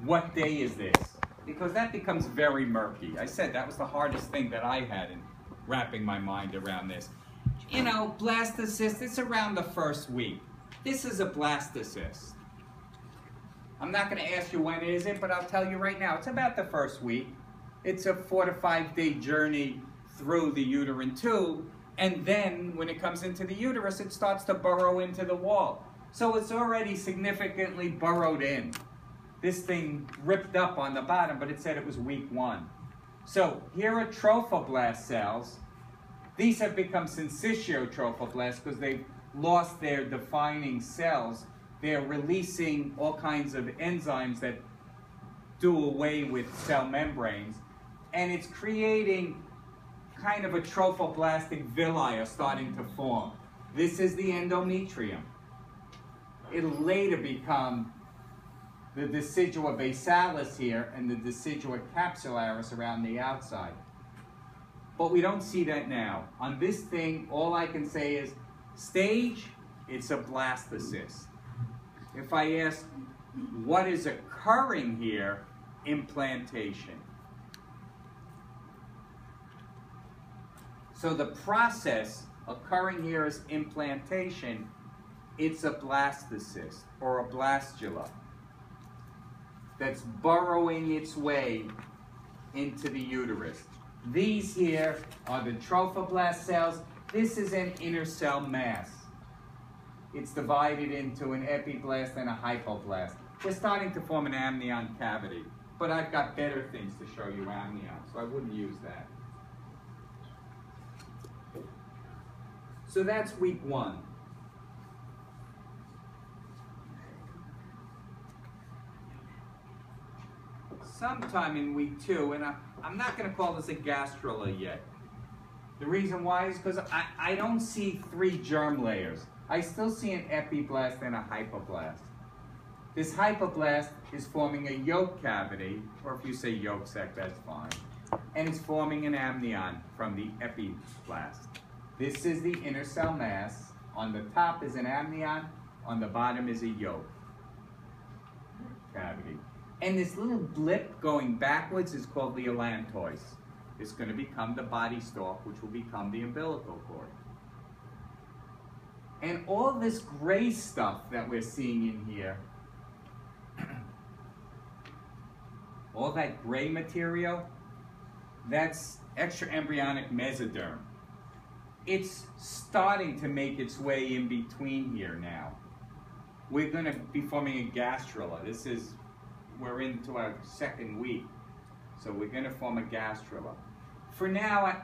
what day is this? Because that becomes very murky. I said that was the hardest thing that I had in wrapping my mind around this. You know, blastocyst, it's around the first week. This is a blastocyst. I'm not going to ask you when it is, but I'll tell you right now. It's about the first week. It's a 4 to 5 day journey through the uterine tube, and then when it comes into the uterus, it starts to burrow into the wall. So it's already significantly burrowed in. This thing ripped up on the bottom, but it said it was week 1. So here are trophoblast cells. These have become syncytiotrophoblasts because they've lost their defining cells. They're releasing all kinds of enzymes that do away with cell membranes. And it's creating kind of a trophoblastic villi are starting to form. This is the endometrium. It'll later become the decidua basalis here and the decidua capsularis around the outside. But we don't see that now. On this thing, all I can say is, stage, it's a blastocyst. If I ask what is occurring here, implantation. So the process occurring here is implantation. It's a blastocyst or a blastula that's burrowing its way into the uterus. These here are the trophoblast cells. This is an inner cell mass. It's divided into an epiblast and a hypoblast. We're starting to form an amnion cavity, but I've got better things to show you amnion, so I wouldn't use that. So that's week 1. Sometime in week 2, and I'm not going to call this a gastrula yet. The reason why is because I don't see 3 germ layers. I still see an epiblast and a hypoblast. This hypoblast is forming a yolk cavity, or if you say yolk sac, that's fine. And it's forming an amnion from the epiblast. This is the inner cell mass. On the top is an amnion, on the bottom is a yolk cavity. And this little blip going backwards is called the allantois. It's going to become the body stalk, which will become the umbilical cord. And all this gray stuff that we're seeing in here, all that gray material, that's extraembryonic mesoderm. It's starting to make its way in between here now. We're going to be forming a gastrula. We're into our 2nd week, so we're going to form a gastrula. For now,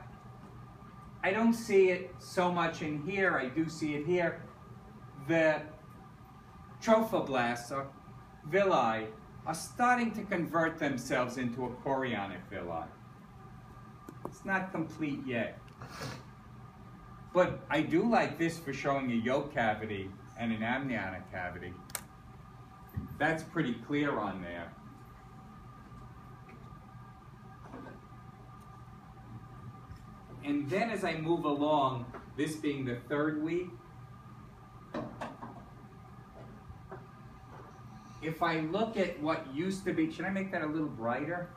I don't see it so much in here. I do see it here. The trophoblasts, or villi, are starting to convert themselves into a chorionic villi. It's not complete yet. But I do like this for showing a yolk cavity and an amniotic cavity. That's pretty clear on there. And then as I move along, this being the 3rd week, if I look at what used to be, should I make that a little brighter?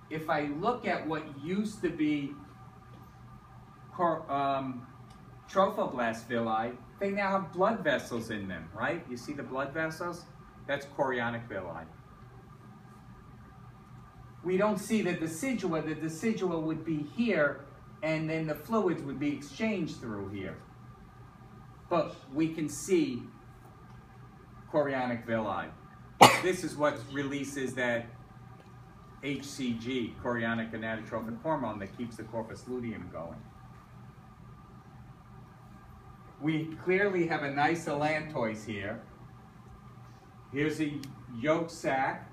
If I look at what used to be trophoblast villi, they now have blood vessels in them, right? You see the blood vessels? That's chorionic villi. We don't see the decidua. The decidua would be here, and then the fluids would be exchanged through here. But we can see chorionic villi. This is what releases that HCG, chorionic gonadotrophic hormone, that keeps the corpus luteum going. We clearly have a nice allantois here. Here's a yolk sac,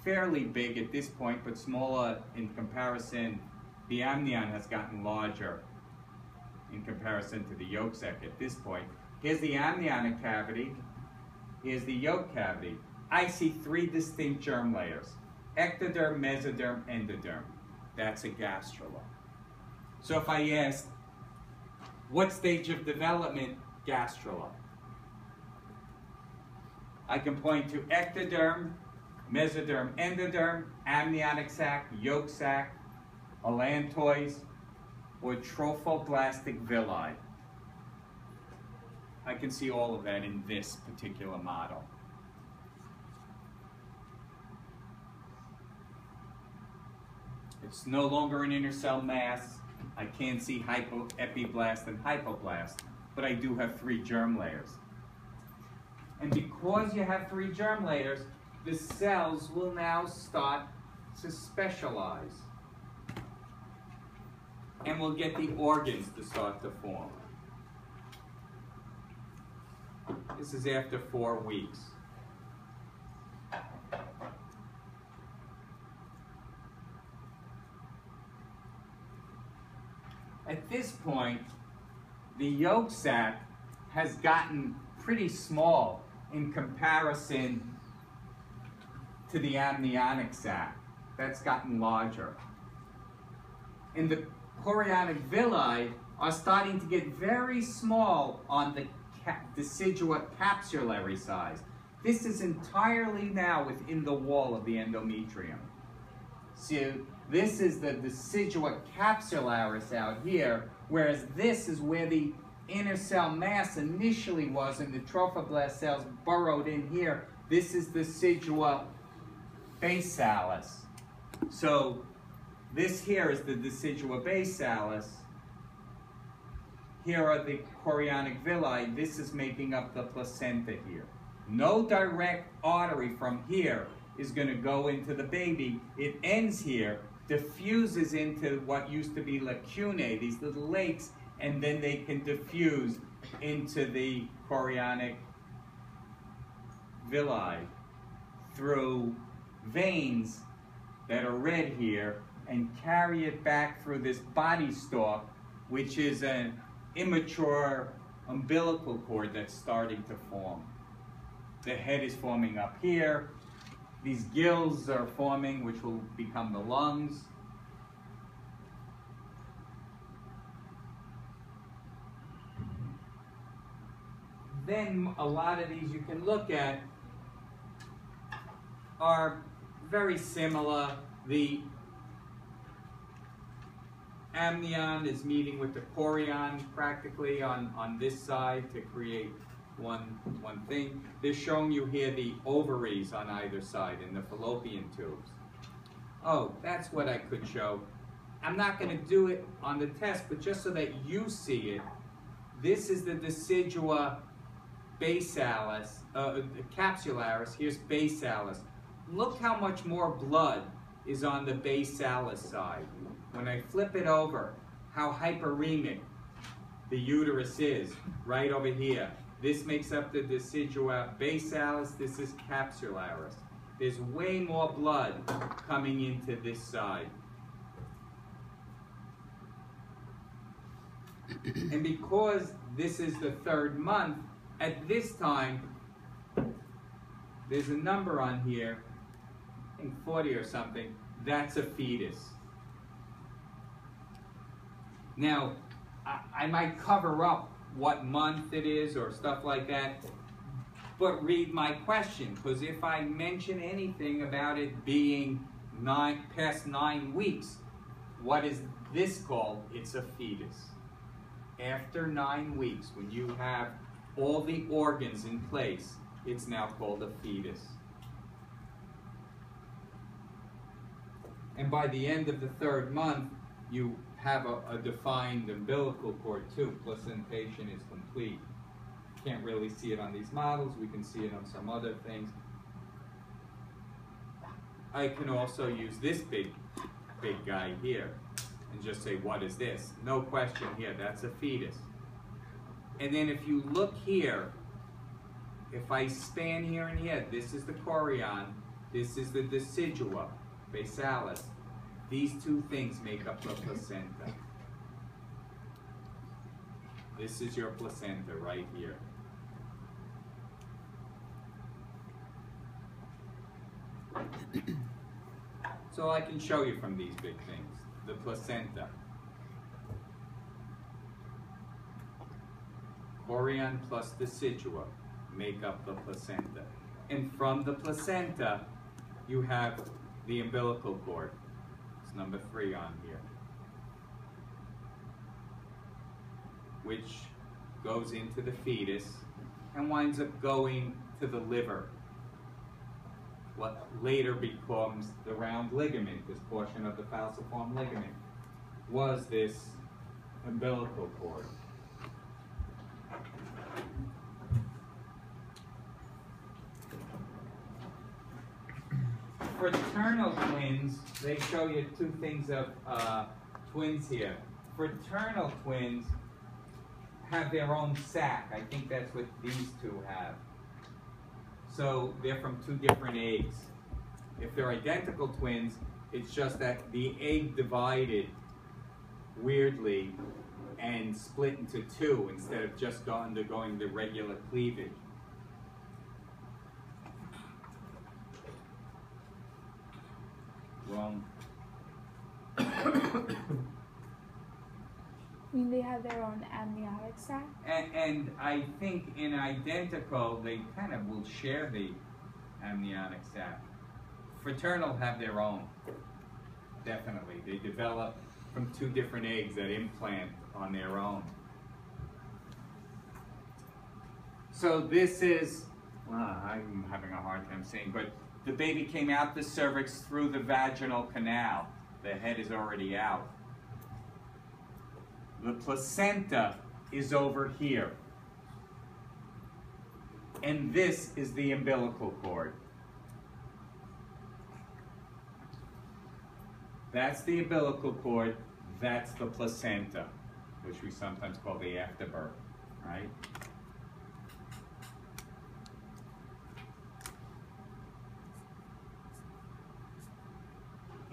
fairly big at this point, but smaller in comparison. The amnion has gotten larger in comparison to the yolk sac at this point. Here's the amniotic cavity. Here's the yolk cavity. I see 3 distinct germ layers: ectoderm, mesoderm, endoderm. That's a gastrula. So if I ask, What stage of development? Gastrula. I can point to ectoderm, mesoderm, endoderm, amniotic sac, yolk sac, allantois, or trophoblastic villi. I can see all of that in this particular model. It's no longer an inner cell mass. I can't see epiblast and hypoblast, but I do have 3 germ layers. And because you have 3 germ layers, the cells will now start to specialize. And we'll get the organs to start to form. This is after 4 weeks. At this point, the yolk sac has gotten pretty small in comparison to the amniotic sac. That's gotten larger. And the chorionic villi are starting to get very small on the decidua capsulary size. This is entirely now within the wall of the endometrium. So this is the decidua capsularis out here, whereas this is where the inner cell mass initially was, and the trophoblast cells burrowed in here. This is the decidua basalis. So this here is the decidua basalis. Here are the chorionic villi. This is making up the placenta here. No direct artery from here is going to go into the baby. It ends here, diffuses into what used to be lacunae, these little lakes, and then they can diffuse into the chorionic villi through veins that are red here and carry it back through this body stalk, which is an immature umbilical cord that's starting to form. The head is forming up here. These gills are forming, which will become the lungs. Then a lot of these you can look at are very similar. The amnion is meeting with the chorion practically on this side to create one thing. They're showing you here the ovaries on either side and the fallopian tubes. Oh, that's what I could show. I'm not going to do it on the test, but just so that you see it, this is the decidua basalis, capsularis. Here's basalis. Look how much more blood is on the basalis side. When I flip it over, how hyperemic the uterus is right over here. This makes up the decidua basalis. This is capsularis. There's way more blood coming into this side. And because this is the 3rd month, at this time, there's a number on here, I think 40 or something, that's a fetus. Now, I might cover up what month it is or stuff like that, but read my question, because if I mention anything about it being past 9 weeks, what is this called? It's a fetus. After 9 weeks, when you have all the organs in place, it's now called a fetus. And by the end of the 3rd month, you have a defined umbilical cord too. Placentation is complete. Can't really see it on these models. We can see it on some other things. I can also use this big guy here and just say, what is this? No question here, that's a fetus. And then if you look here, if I span here and here, this is the chorion, this is the decidua basalis. These 2 things make up the placenta. This is your placenta right here. So I can show you from these big things, the placenta. chorion plus decidua make up the placenta. And from the placenta, you have the umbilical cord. It's number 3 on here, which goes into the fetus and winds up going to the liver. What later becomes the round ligament, this portion of the falciform ligament, was this umbilical cord. Fraternal twins, they show you 2 things of twins here. Fraternal twins have their own sac. I think that's what these 2 have. So they're from 2 different eggs. If they're identical twins, it's just that the egg divided weirdly and split into 2 instead of just undergoing the regular cleavage. Wrong. I mean, they have their own amniotic sac? And I think in identical, they kind of will share the amniotic sac. Fraternal have their own, definitely. They develop from 2 different eggs that implant on their own. So this is, I'm having a hard time saying, but the baby came out the cervix through the vaginal canal. The head is already out. The placenta is over here. And this is the umbilical cord. That's the umbilical cord, that's the placenta, which we sometimes call the afterbirth, right?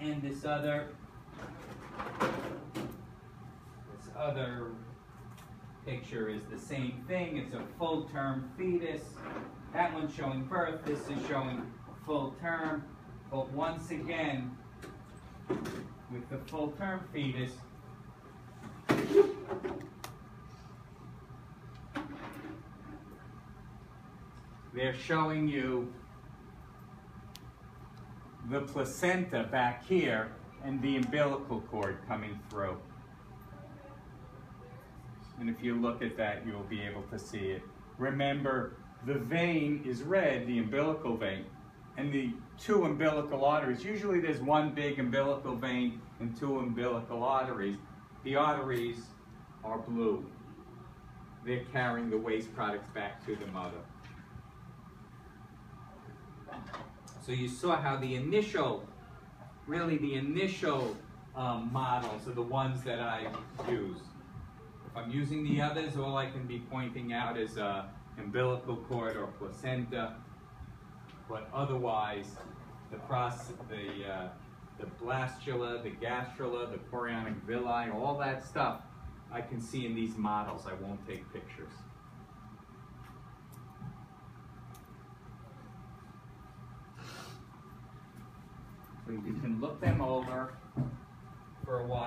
And this other picture is the same thing. It's a full-term fetus. That one's showing birth. This is showing full term. But once again, with the full-term fetus, they're showing you the placenta back here and the umbilical cord coming through. And if you look at that, you'll be able to see it. Remember, the vein is red, the umbilical vein, and the 2 umbilical arteries. Usually there's 1 big umbilical vein and 2 umbilical arteries. The arteries are blue. They're carrying the waste products back to the mother. So you saw how the initial, models are the ones that I use. If I'm using the others, all I can be pointing out is umbilical cord or placenta. But otherwise, the blastula, the gastrula, the chorionic villi, all that stuff I can see in these models. I won't take pictures. So you can look them over for a while.